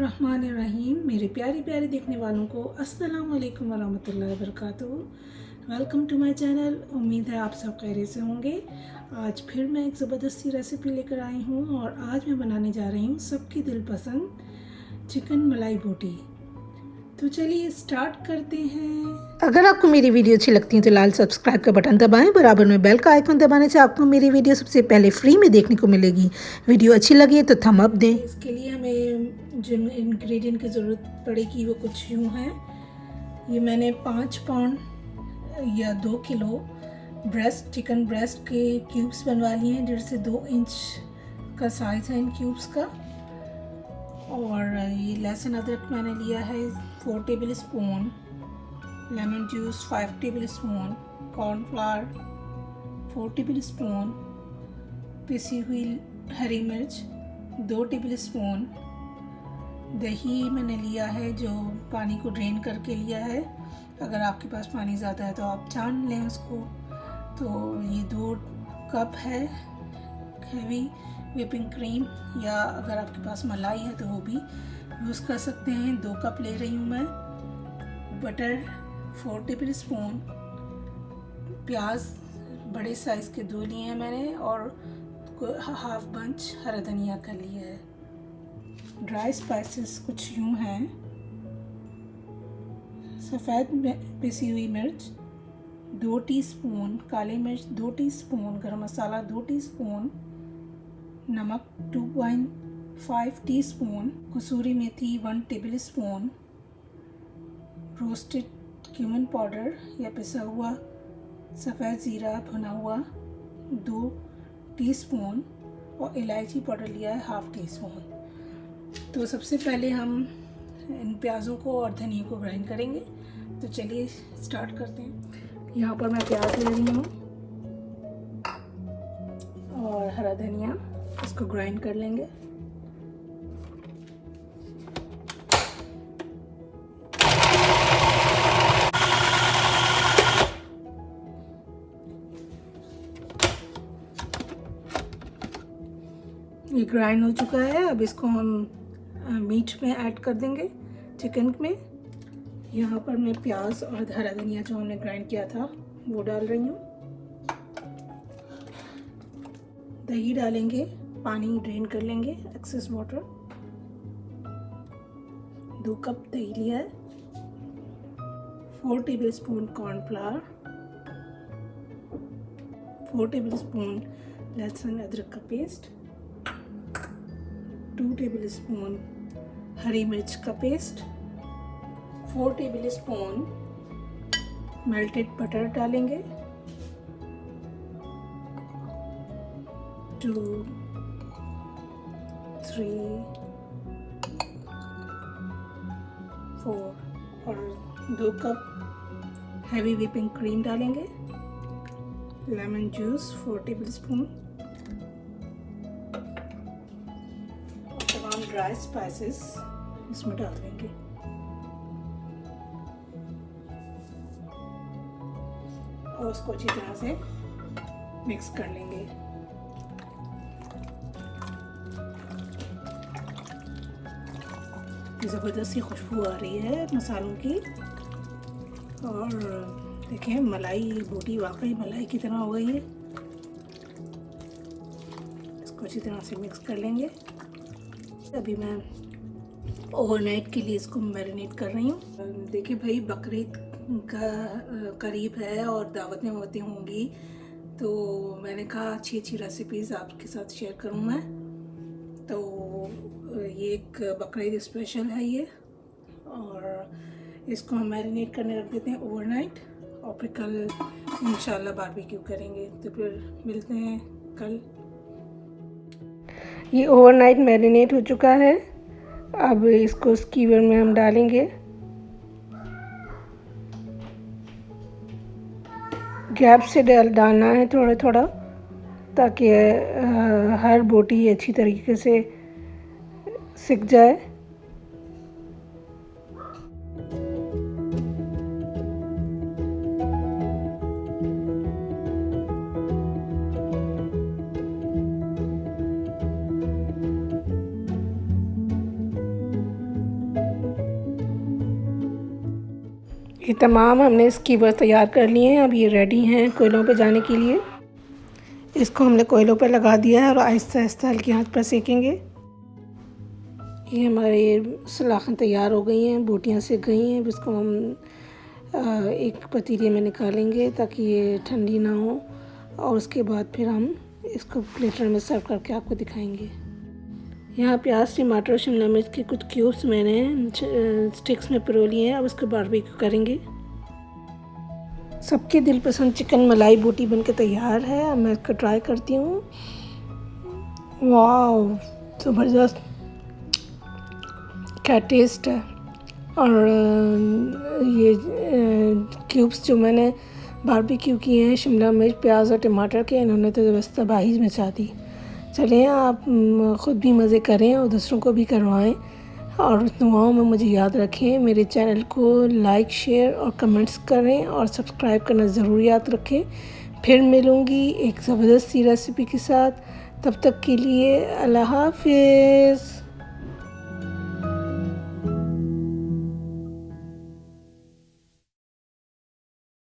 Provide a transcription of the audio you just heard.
बिस्मिल्लाहिर्रहमानिर्रहीम। मेरे प्यारे प्यारे देखने वालों को अस्सलाम वालेकुम वरहमतुल्लाहि वबरकातुहू। Welcome to my channel. उम्मीद है आप सब खैरियत से होंगे। आज फिर मैं एक ज़बरदस्ती रेसिपी लेकर आई हूँ और आज मैं बनाने जा रही हूँ सबकी दिल पसंद चिकन मलाई बोटी। तो चलिए स्टार्ट करते हैं। अगर आपको मेरी वीडियो अच्छी लगती है तो लाल सब्सक्राइब का बटन दबाएं, बराबर में बेल का आइकन दबाने से आपको मेरी वीडियो सबसे पहले फ्री में देखने को मिलेगी। वीडियो अच्छी लगी है तो थम अप दें। इसके लिए हमें जिन इंग्रेडिएंट की ज़रूरत पड़ेगी वो कुछ यूँ हैं। ये मैंने 5 पाउंड या 2 किलो चिकन ब्रेस्ट के क्यूब्स बनवा लिए हैं। 1.5 से 2 इंच का साइज़ है इन क्यूब्स का। और ये लहसुन अदरक मैंने लिया है 4 table spoon, lemon juice 5 table spoon, cornflour 4 table spoon, पिसी हुई हरी मिर्च 2 टेबल स्पून, दही मैंने लिया है जो पानी को ड्रेन करके लिया है। अगर आपके पास पानी ज़्यादा है तो आप छान लें उसको। तो ये 2 कप है हैवी व्हिपिंग क्रीम, या अगर आपके पास मलाई है तो वो भी यूज़ कर सकते हैं। 2 कप ले रही हूँ मैं। बटर 4 टेबल स्पून, प्याज बड़े साइज़ के 2 लिए हैं मैंने, और हाफ बंच हरा धनिया का लिया है। ड्राई स्पाइसेस कुछ यूँ हैं। सफ़ेद पिसी हुई मिर्च 2 टीस्पून, काली मिर्च 2 टीस्पून, गरम मसाला 2 टीस्पून, नमक 2.5 टीस्पून, कसूरी मेथी 1 table spoon, roasted cumin powder या पिसा हुआ सफ़ेद ज़ीरा भुना हुआ 2 टीस्पून, और इलायची पाउडर लिया है हाफ टी स्पून। तो सबसे पहले हम इन प्याज़ों को और धनिया को ग्राइंड करेंगे। तो चलिए स्टार्ट करते हैं। यहाँ पर मैं प्याज ले रही हूँ और हरा धनिया, इसको ग्राइंड कर लेंगे। ये ग्राइंड हो चुका है। अब इसको हम मीट में ऐड कर देंगे, चिकन में। यहाँ पर मैं प्याज और हरा धनिया जो हमने ग्राइंड किया था वो डाल रही हूँ। दही डालेंगे, पानी ड्रेन कर लेंगे, एक्सेस वाटर। 2 कप दही लिया है। 4 table spoon cornflour, 4 table spoon लहसुन अदरक का पेस्ट, 2 टेबल स्पून हरी मिर्च का paste, 4 table spoon melted butter डालेंगे, 2, 3, 4 और 2 कप हैवी व्हिपिंग क्रीम डालेंगे। लेमन जूस 4 टेबल स्पून, और तमाम ड्राई स्पाइसेस इसमें डाल देंगे। और उसको अच्छी तरह से मिक्स कर लेंगे। ज़बरदस्त सी खुशबू आ रही है मसालों की। और देखिए मलाई बोटी वाकई मलाई की तरह हो गई है। इसको अच्छी तरह से मिक्स कर लेंगे। अभी मैं ओवरनाइट के लिए इसको मैरिनेट कर रही हूँ। देखिए भाई, बकरीद का करीब है और दावतें होंगी, तो मैंने कहा अच्छी अच्छी रेसिपीज़ आपके साथ शेयर करूँ मैं। तो ये एक बकरीद स्पेशल है ये, और इसको हम मैरिनेट करने रख देते हैं ओवरनाइट, और फिर कल इंशाल्लाह बारबेक्यू करेंगे। तो फिर मिलते हैं कल। ये ओवरनाइट मैरिनेट हो चुका है। अब इसको स्कीवर में हम डालेंगे। गैप से डालना है थोड़ा थोड़ा, ताकि हर बोटी अच्छी तरीके से सिक जाए। ये तमाम हमने स्कीवर तैयार कर लिए हैं। अब ये रेडी हैं कोयलों पे जाने के लिए। इसको हमने कोयलों पे लगा दिया है और आहिस्ता आहिस्ता हल्की आंच पर सेकेंगे। ये हमारे सलाखें तैयार हो गई हैं, बोटियाँ सेक गई हैं। अब इसको हम एक पतीले में निकालेंगे ताकि ये ठंडी ना हो, और उसके बाद फिर हम इसको प्लेटर में सर्व करके आपको दिखाएंगे। यहाँ प्याज, टमाटर, शिमला मिर्च के कुछ क्यूब्स मैंने स्टिक्स में पिरो लिए हैं। अब उसको बारबेक्यू करेंगे। सबके दिल पसंद चिकन मलाई बोटी बनके तैयार है। अब मैं इसको ट्राई करती हूँ। वाह, ज़बरदस्त, क्या टेस्ट है। और ये क्यूब्स जो मैंने बारबेक्यू किए हैं शिमला मिर्च, प्याज और टमाटर के, इन्होंने तो बस तबाही मचा दी। चलें, आप ख़ुद भी मज़े करें और दूसरों को भी करवाएं, और दुआओं में मुझे याद रखें। मेरे चैनल को लाइक, शेयर और कमेंट्स करें और सब्सक्राइब करना ज़रूर याद रखें। फिर मिलूँगी एक ज़बरदस्त सी रेसिपी के साथ। तब तक के लिए अल्लाह हाफ़िज़।